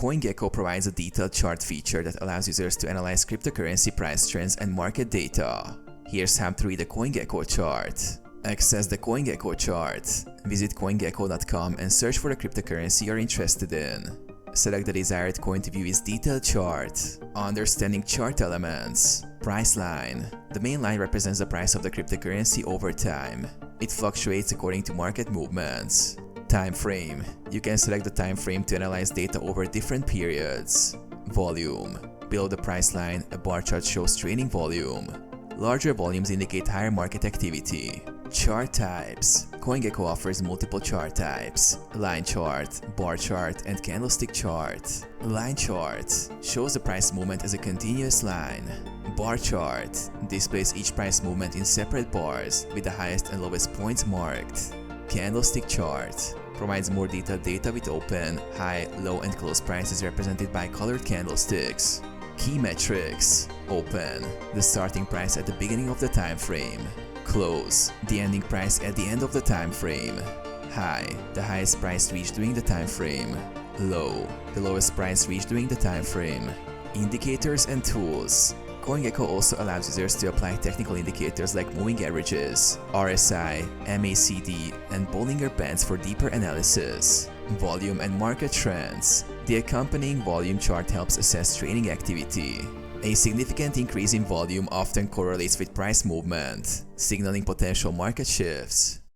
CoinGecko provides a detailed chart feature that allows users to analyze cryptocurrency price trends and market data. Here's how to read a CoinGecko chart. Access the CoinGecko chart. Visit CoinGecko.com and search for the cryptocurrency you're interested in. Select the desired coin to view its detailed chart. Understanding chart elements. Price line. The main line represents the price of the cryptocurrency over time. It fluctuates according to market movements. Time frame. You can select the time frame to analyze data over different periods. Volume. Below the price line, a bar chart shows trading volume. Larger volumes indicate higher market activity. Chart types. CoinGecko offers multiple chart types: line chart, bar chart, and candlestick chart. Line chart shows the price movement as a continuous line. Bar chart displays each price movement in separate bars with the highest and lowest points marked. Candlestick chart provides more detailed data with open, high, low, and close prices represented by colored candlesticks. Key metrics. Open, the starting price at the beginning of the time frame. Close, the ending price at the end of the time frame. High, the highest price reached during the time frame. Low, the lowest price reached during the time frame. Indicators and tools. CoinGecko also allows users to apply technical indicators like moving averages, RSI, MACD, and Bollinger Bands for deeper analysis. Volume and market trends. The accompanying volume chart helps assess trading activity. A significant increase in volume often correlates with price movement, signaling potential market shifts.